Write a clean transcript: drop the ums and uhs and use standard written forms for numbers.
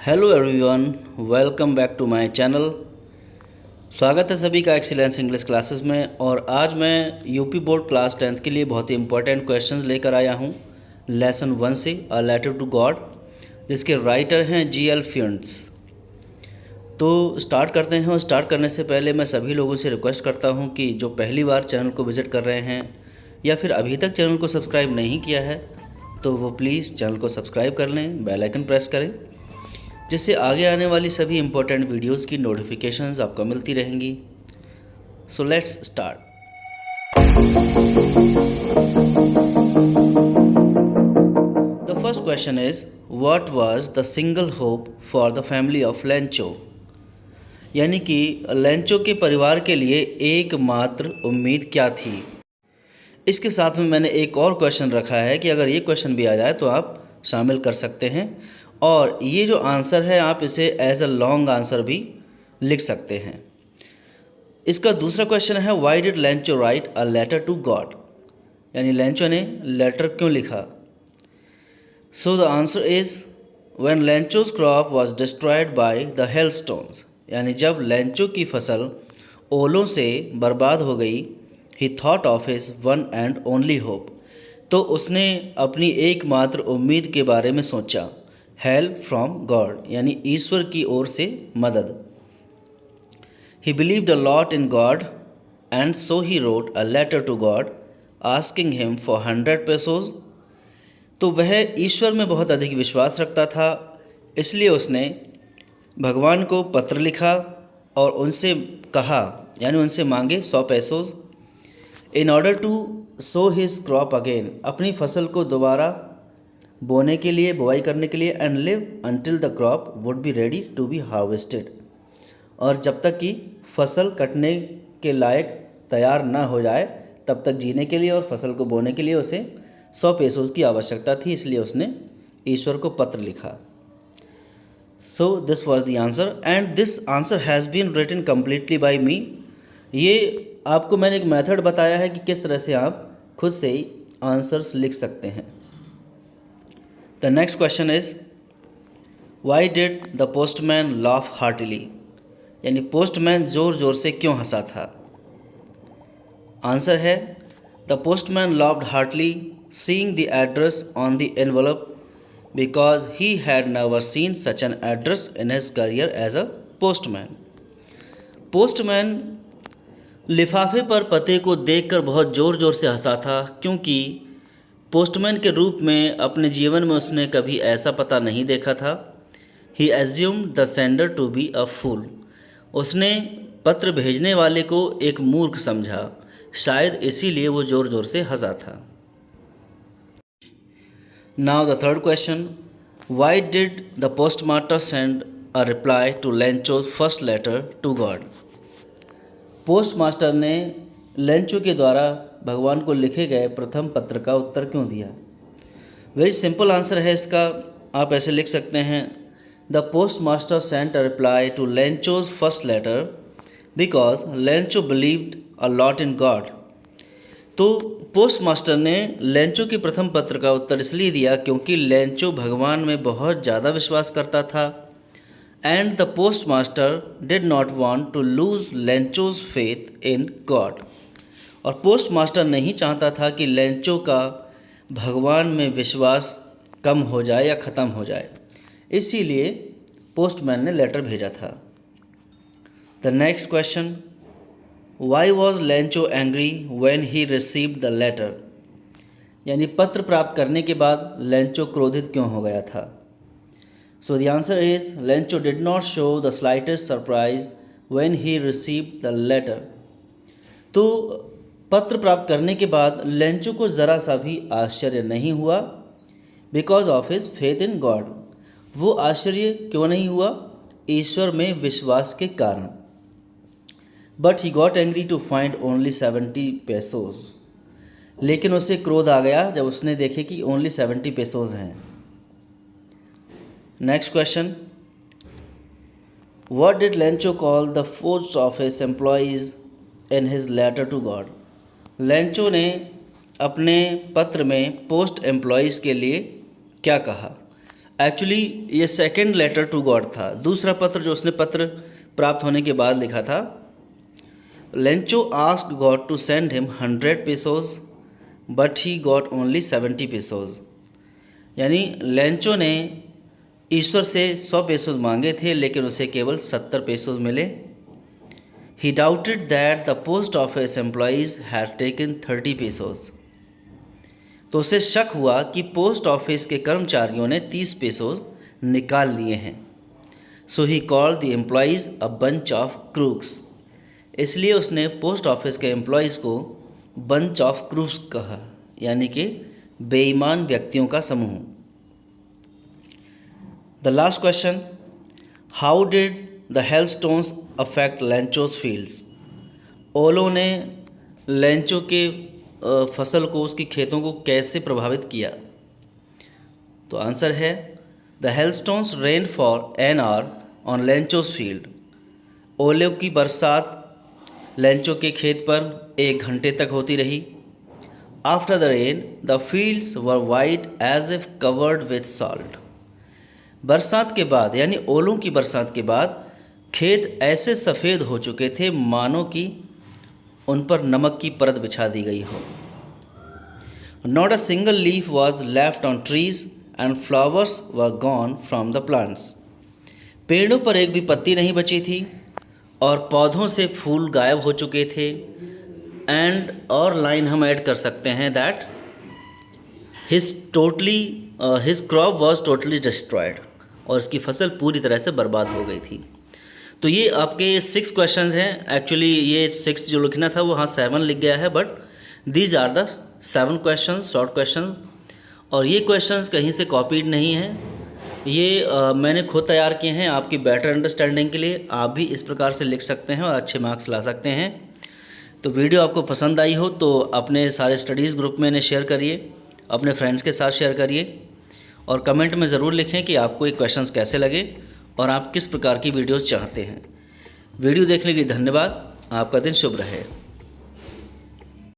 Hello everyone, welcome back to my channel. स्वागत है सभी का एक्सीलेंस इंग्लिश क्लासेस में। और आज मैं यूपी बोर्ड क्लास 10th के लिए बहुत ही इंपॉर्टेंट क्वेश्चंस लेकर आया हूं लेसन 1 से अ लेटर टू गॉड, जिसके राइटर हैं जी.एल. फ्यूंट्स। तो स्टार्ट करते हैं। और स्टार्ट करने से पहले मैं सभी लोगों से रिक्वेस्ट करता हूं कि जो पहली बार चैनल को विज़िट कर रहे हैं या फिर अभी तक चैनल को सब्सक्राइब नहीं किया है तो वो प्लीज़ चैनल को सब्सक्राइब कर लें, बेल आइकन प्रेस करें, जिससे आगे आने वाली सभी इम्पोर्टेंट वीडियोस की नोटिफिकेशंस आपको मिलती रहेंगी। So let's start. The first question is what was the single hope for the family of Lencho. यानी कि लेंचो के परिवार के लिए एकमात्र उम्मीद क्या थी। इसके साथ में मैंने एक और क्वेश्चन रखा है कि अगर ये क्वेश्चन भी आ जाए तो आप शामिल कर सकते हैं। और ये जो आंसर है आप इसे एज अ लॉन्ग आंसर भी लिख सकते हैं। इसका दूसरा क्वेश्चन है why did Lencho write a letter to God. यानी लेंचो ने लेटर क्यों लिखा। So the answer is when Lencho's crop was destroyed by the hailstones. यानी जब लेंचो की फसल ओलों से बर्बाद हो गई, ही thought of his one and only hope, तो उसने अपनी एकमात्र उम्मीद के बारे में सोचा। हेल्प फ्रॉम गॉड, यानी ईश्वर की ओर से मदद। He believed a lot in God and so he wrote a letter to God asking him for 100 pesos. तो वह ईश्वर में बहुत अधिक विश्वास रखता था, इसलिए उसने भगवान को पत्र लिखा और उनसे कहा, यानी उनसे मांगे 100 pesos. In order to sow his crop again, अपनी फसल को दोबारा बोने के लिए, बुआई करने के लिए। And live until the crop would be ready to be harvested, और जब तक कि फसल कटने के लायक तैयार ना हो जाए तब तक जीने के लिए और फसल को बोने के लिए उसे 100 पेसोज की आवश्यकता थी, इसलिए उसने ईश्वर को पत्र लिखा। So this was the answer and this answer has been written completely by me. ये आपको मैंने एक मेथड बताया है कि किस तरह से आप खुद से ही आंसर्स लिख सकते हैं। The next question is why did the postman laugh heartily. यानी पोस्टमैन ज़ोर ज़ोर से क्यों हंसा था। आंसर है the postman laughed heartily seeing the address on the envelope because he had never seen such an address in his career as a postman. Postman लिफाफे पर पते को देखकर बहुत ज़ोर ज़ोर से हंसा था, क्योंकि पोस्टमैन के रूप में अपने जीवन में उसने कभी ऐसा पता नहीं देखा था। He assumed the sender to be a fool. उसने पत्र भेजने वाले को एक मूर्ख समझा, शायद इसीलिए वो ज़ोर ज़ोर से हंसा था। Now the third question, why did the postmaster send a reply to Lencho's first letter to God. Postmaster ने लेंचो के द्वारा भगवान को लिखे गए प्रथम पत्र का उत्तर क्यों दिया। वेरी सिंपल आंसर है इसका। आप ऐसे लिख सकते हैं, the postmaster sent a reply to Lencho's first letter because Lencho believed a lot in God. तो पोस्टमास्टर ने लेंचो के प्रथम पत्र का उत्तर इसलिए दिया क्योंकि लेंचो भगवान में बहुत ज़्यादा विश्वास करता था। And the postmaster did not want to lose Lencho's faith in God. और पोस्टमास्टर नहीं चाहता था कि लेंचो का भगवान में विश्वास कम हो जाए या ख़त्म हो जाए, इसीलिए पोस्टमैन ने लेटर भेजा था। The next question, why was Lencho angry when he received the letter. यानी पत्र प्राप्त करने के बाद लेंचो क्रोधित क्यों हो गया था। So the answer is Lencho did not show the slightest surprise when he received the letter. तो पत्र प्राप्त करने के बाद लेंचो को ज़रा सा भी आश्चर्य नहीं हुआ, because of his faith in God. वो आश्चर्य क्यों नहीं हुआ, ईश्वर में विश्वास के कारण। But he got angry to find only 70 pesos. लेकिन उसे क्रोध आ गया जब उसने देखे कि ओनली 70 पेसोज हैं। Next question, what did Lencho call the post office employees in his letter to God. Lencho ने अपने पत्र में पोस्ट एम्प्लॉइज़ के लिए क्या कहा। एक्चुअली ये सेकंड लेटर टू गॉड था, दूसरा पत्र जो उसने पत्र प्राप्त होने के बाद लिखा था। Lencho asked God to send him 100 pesos but he got only 70 pesos। यानी लेंचो ने ईश्वर से 100 पेसोज मांगे थे लेकिन उसे केवल 70 पेसोज मिले। He doubted that the post office employees had taken 30 pesos। तो उसे शक हुआ कि पोस्ट ऑफिस के कर्मचारियों ने 30 पेसोज निकाल लिए हैं। So he called the employees a bunch of crooks. इसलिए उसने पोस्ट ऑफिस के एम्प्लॉइज़ को बंच ऑफ क्रूक्स कहा, यानी कि बेईमान व्यक्तियों का समूह। The last question, how did the hailstones affect Lencho's fields. ओलों ने लेंचो के फसल को, उसकी खेतों को कैसे प्रभावित किया। तो आंसर है the hailstones rain for an hour on Lencho's field. ओलों की बरसात लेंचो के खेत पर 1 घंटे तक होती रही। After the rain the fields were white as if covered with salt. बरसात के बाद यानी ओलों की बरसात के बाद खेत ऐसे सफ़ेद हो चुके थे मानो कि उन पर नमक की परत बिछा दी गई हो। Not a single leaf was left on trees and flowers were gone from the plants. पेड़ों पर एक भी पत्ती नहीं बची थी और पौधों से फूल गायब हो चुके थे। एंड और लाइन हम ऐड कर सकते हैं that his crop was totally destroyed. और इसकी फसल पूरी तरह से बर्बाद हो गई थी। तो ये आपके 6 क्वेश्चंस हैं। एक्चुअली ये 6 जो लिखना था वो हाँ 7 लिख गया है, but these are the 7 questions, short question. और ये क्वेश्चंस कहीं से कॉपीड नहीं हैं, ये मैंने खुद तैयार किए हैं आपकी बेटर अंडरस्टैंडिंग के लिए। आप भी इस प्रकार से लिख सकते हैं और अच्छे मार्क्स ला सकते हैं। तो वीडियो आपको पसंद आई हो तो अपने सारे स्टडीज़ ग्रुप में इन्हें शेयर करिए, अपने फ्रेंड्स के साथ शेयर करिए और कमेंट में ज़रूर लिखें कि आपको ये क्वेश्चंस कैसे लगे और आप किस प्रकार की वीडियोस चाहते हैं। वीडियो देखने के लिए धन्यवाद। आपका दिन शुभ रहे।